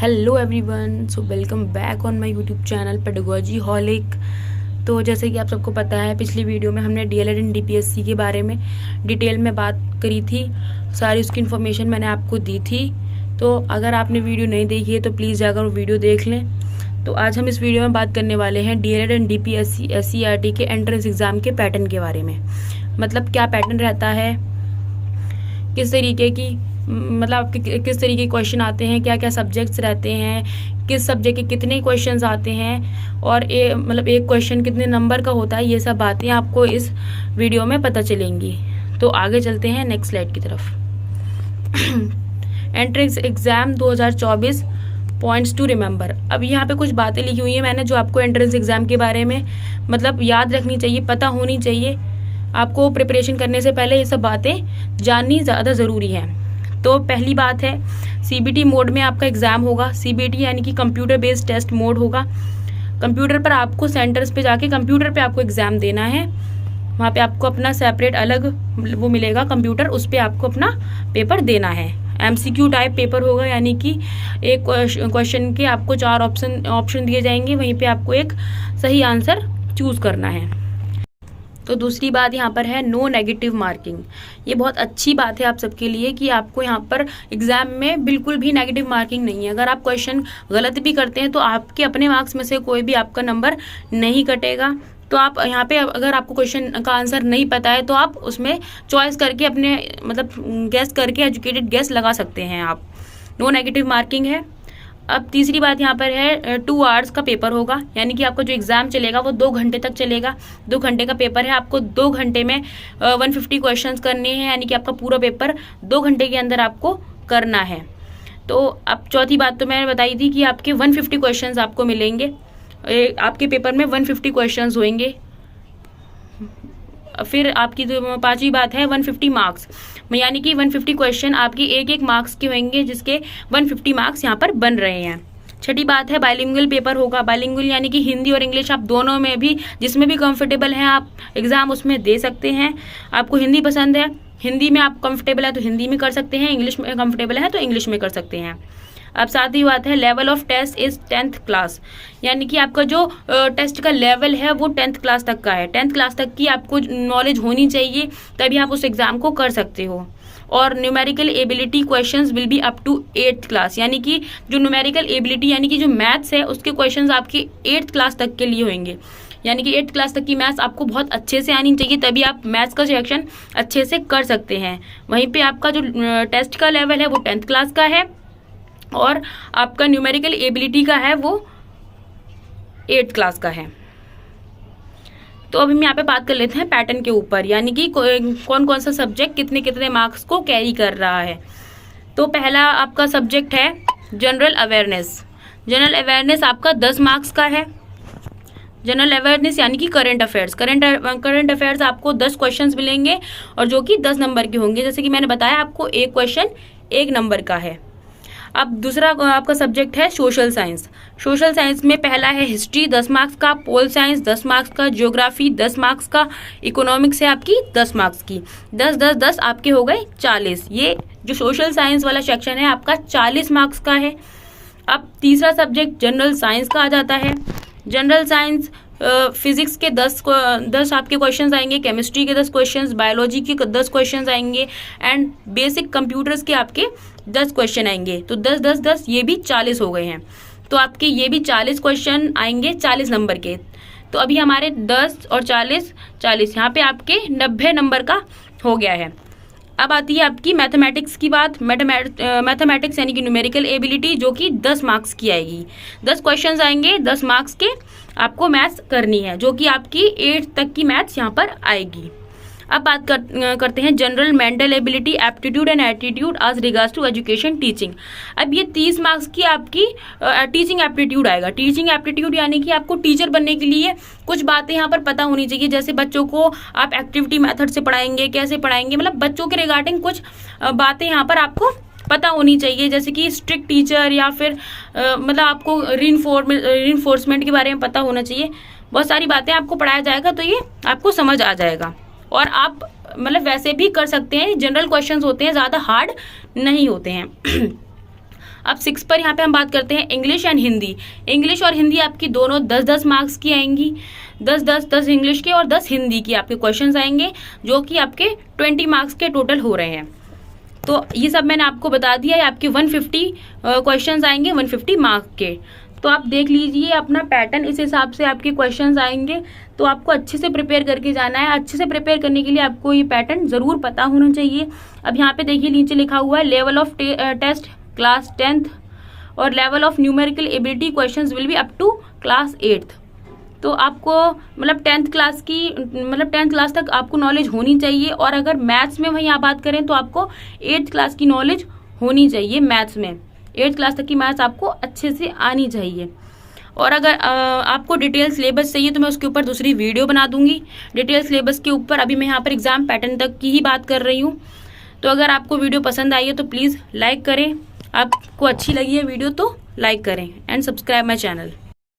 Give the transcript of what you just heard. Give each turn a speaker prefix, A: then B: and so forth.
A: Hello everyone, so welcome back on my YouTube channel pedagogy हॉलिक। तो जैसे कि आप सबको पता है, पिछली वीडियो में हमने डीएलएड एंड डीपीएससी के बारे में डिटेल में बात करी थी। सारी उसकी इन्फॉर्मेशन मैंने आपको दी थी। तो अगर आपने वीडियो नहीं देखी है तो प्लीज़ जाकर वो वीडियो देख लें। तो आज हम इस वीडियो में बात करने वाले हैं डीएलएड एंड डीपीएससी एससीईआरटी के एंट्रेंस एग्ज़ाम के पैटर्न के बारे में। मतलब क्या पैटर्न रहता है, किस तरीके की मतलब आपके किस तरीके के क्वेश्चन आते हैं, क्या क्या सब्जेक्ट्स रहते हैं, किस सब्जेक्ट के कितने क्वेश्चंस आते हैं और मतलब एक क्वेश्चन कितने नंबर का होता है, ये सब बातें आपको इस वीडियो में पता चलेंगी। तो आगे चलते हैं नेक्स्ट स्लाइड की तरफ। Entrance exam 2024 points to remember. अब यहाँ पे कुछ बातें लिखी हुई हैं मैंने, जो आपको एंट्रेंस एग्ज़ाम के बारे में मतलब याद रखनी चाहिए, पता होनी चाहिए। आपको प्रिपरेशन करने से पहले ये सब बातें जाननी ज़्यादा ज़रूरी है। तो पहली बात है, सीबीटी मोड में आपका एग्ज़ाम होगा। सीबीटी यानी कि कंप्यूटर बेस्ड टेस्ट मोड होगा। कंप्यूटर पर आपको सेंटर्स पे जाके कंप्यूटर पे आपको एग्ज़ाम देना है। वहाँ पे आपको अपना सेपरेट अलग वो मिलेगा कंप्यूटर, उस पर आपको अपना पेपर देना है। एमसीक्यू टाइप पेपर होगा, यानी कि एक क्वेश्चन के आपको 4 ऑप्शन दिए जाएंगे, वहीं पर आपको एक सही आंसर चूज़ करना है। तो दूसरी बात यहाँ पर है नो नेगेटिव मार्किंग। ये बहुत अच्छी बात है आप सबके लिए कि आपको यहाँ पर एग्ज़ाम में बिल्कुल भी नेगेटिव मार्किंग नहीं है। अगर आप क्वेश्चन गलत भी करते हैं तो आपके अपने मार्क्स में से कोई भी आपका नंबर नहीं कटेगा। तो आप यहाँ पे अगर आपको क्वेश्चन का आंसर नहीं पता है तो आप उसमें चॉइस करके अपने मतलब गेस करके एजुकेटेड गेस लगा सकते हैं आप। नो नेगेटिव मार्किंग है। अब तीसरी बात यहाँ पर है 2 आवर्स का पेपर होगा, यानी कि आपका जो एग्ज़ाम चलेगा वो 2 घंटे तक चलेगा। 2 घंटे का पेपर है, आपको 2 घंटे में 150 क्वेश्चंस करने हैं, यानी कि आपका पूरा पेपर 2 घंटे के अंदर आपको करना है। तो अब चौथी बात तो मैंने बताई थी कि आपके 150 क्वेश्चंस आपको मिलेंगे। आपके पेपर में 150 क्वेश्चंस होंगे। फिर आपकी जो पांचवी बात है 150 मार्क्स, यानी कि 150 क्वेश्चन आपकी एक मार्क्स के होंगे, जिसके 150 मार्क्स यहाँ पर बन रहे हैं। छठी बात है बाइलिंगुअल पेपर होगा। बाइलिंगुअल यानी कि हिंदी और इंग्लिश, आप दोनों में भी जिसमें भी कंफर्टेबल हैं आप एग्ज़ाम उसमें दे सकते हैं। आपको हिंदी पसंद है, हिंदी में आप कंफर्टेबल है तो हिंदी में कर सकते हैं, इंग्लिश में कंफर्टेबल है तो इंग्लिश में कर सकते हैं। अब साथ ही बात है level of test is 10th class, यानी कि आपका जो टेस्ट का लेवल है वो 10th क्लास तक का है। 10th क्लास तक की आपको नॉलेज होनी चाहिए, तभी आप उस एग्ज़ाम को कर सकते हो। और numerical ability questions will be up to 8th class, यानी कि जो न्यूमेरिकल एबिलिटी यानी कि जो मैथ्स है उसके क्वेश्चंस आपके 8th क्लास तक के लिए होंगे। यानी कि 8th क्लास तक की मैथ्स आपको बहुत अच्छे से आनी चाहिए, तभी आप मैथ्स का सिलेक्शन अच्छे से कर सकते हैं। वहीं पर आपका जो टेस्ट का लेवल है वो 10th क्लास का है और आपका न्यूमेरिकल एबिलिटी का है वो 8th क्लास का है। तो अभी हम यहाँ पे बात कर लेते हैं पैटर्न के ऊपर, यानी कि कौन कौन सा सब्जेक्ट कितने कितने मार्क्स को कैरी कर रहा है। तो पहला आपका सब्जेक्ट है जनरल अवेयरनेस। जनरल अवेयरनेस आपका 10 मार्क्स का है। जनरल अवेयरनेस यानी कि करंट अफेयर्स। करंट अफेयर्स आपको 10 क्वेश्चंस मिलेंगे और जो कि 10 नंबर के होंगे। जैसे कि मैंने बताया आपको एक क्वेश्चन 1 नंबर का है। अब दूसरा आपका सब्जेक्ट है सोशल साइंस। सोशल साइंस में पहला है हिस्ट्री 10 मार्क्स का, पोल साइंस 10 मार्क्स का, ज्योग्राफी 10 मार्क्स का, इकोनॉमिक्स है आपकी 10 मार्क्स की। 10 10 10 आपके हो गए 40। ये जो सोशल साइंस वाला सेक्शन है आपका 40 मार्क्स का है। अब तीसरा सब्जेक्ट जनरल साइंस का आ जाता है। जनरल साइंस फिजिक्स के 10 आपके क्वेश्चंस आएंगे, केमिस्ट्री के 10 क्वेश्चंस, बायोलॉजी के 10 क्वेश्चंस आएंगे एंड बेसिक कंप्यूटर्स के आपके 10 क्वेश्चन आएंगे। तो 10 10 10 ये भी 40 हो गए हैं। तो आपके ये भी 40 क्वेश्चन आएंगे 40 नंबर के। तो अभी हमारे 10 और 40 40 यहाँ पे आपके 90 नंबर का हो गया है। अब आती है आपकी मैथमेटिक्स की बात। मैथमेटिक्स यानी कि न्यूमेरिकल एबिलिटी, जो कि 10 मार्क्स की आएगी। 10 क्वेश्चंस आएंगे 10 मार्क्स के, आपको मैथ्स करनी है, जो कि आपकी 8th तक की मैथ्स यहाँ पर आएगी। अब बात करते हैं general mental ability, aptitude and attitude as regards to education teaching. अब ये 30 मार्क्स की आपकी टीचिंग एप्टीट्यूड आएगा। टीचिंग एप्टीट्यूड यानी कि आपको टीचर बनने के लिए कुछ बातें यहाँ पर पता होनी चाहिए। जैसे बच्चों को आप एक्टिविटी मेथड से पढ़ाएंगे, कैसे पढ़ाएंगे, मतलब बच्चों के रिगार्डिंग कुछ बातें यहाँ पर आपको पता होनी चाहिए। जैसे कि स्ट्रिक्ट टीचर या फिर मतलब आपको रीइंफोर्समेंट के बारे में पता होना चाहिए। बहुत सारी बातें आपको पढ़ाया जाएगा तो ये आपको समझ आ जाएगा और आप मतलब वैसे भी कर सकते हैं। जनरल क्वेश्चंस होते हैं, ज़्यादा हार्ड नहीं होते हैं। अब 6 पर यहाँ पे हम बात करते हैं इंग्लिश एंड हिंदी। इंग्लिश और हिंदी आपकी दोनों 10-10 मार्क्स की आएंगी। 10 इंग्लिश के और 10 हिंदी की आपके क्वेश्चंस आएंगे, जो कि आपके 20 मार्क्स के टोटल हो रहे हैं। तो ये सब मैंने आपको बता दिया है। आपके 150 क्वेश्चंस आएंगे 150 मार्क के। तो आप देख लीजिए अपना पैटर्न, इस हिसाब से आपके क्वेश्चंस आएंगे। तो आपको अच्छे से प्रिपेयर करके जाना है। अच्छे से प्रिपेयर करने के लिए आपको ये पैटर्न जरूर पता होना चाहिए। अब यहाँ पे देखिए नीचे लिखा हुआ है level of test class 10th और level of numerical ability questions will be up to class 8th। तो आपको मतलब 10th क्लास तक आपको नॉलेज होनी चाहिए। और अगर मैथ्स में वहीं आप बात करें तो आपको 8th क्लास की नॉलेज होनी चाहिए। मैथ्स में 8th क्लास तक की मैथ्स आपको अच्छे से आनी चाहिए। और अगर आपको डिटेल सिलेबस चाहिए तो मैं उसके ऊपर दूसरी वीडियो बना दूंगी डिटेल सिलेबस के ऊपर। अभी मैं यहाँ पर एग्जाम पैटर्न तक की ही बात कर रही हूँ। तो अगर आपको वीडियो पसंद आई है तो प्लीज़ लाइक करें। आपको अच्छी लगी है वीडियो तो लाइक करें एंड सब्सक्राइब माई चैनल।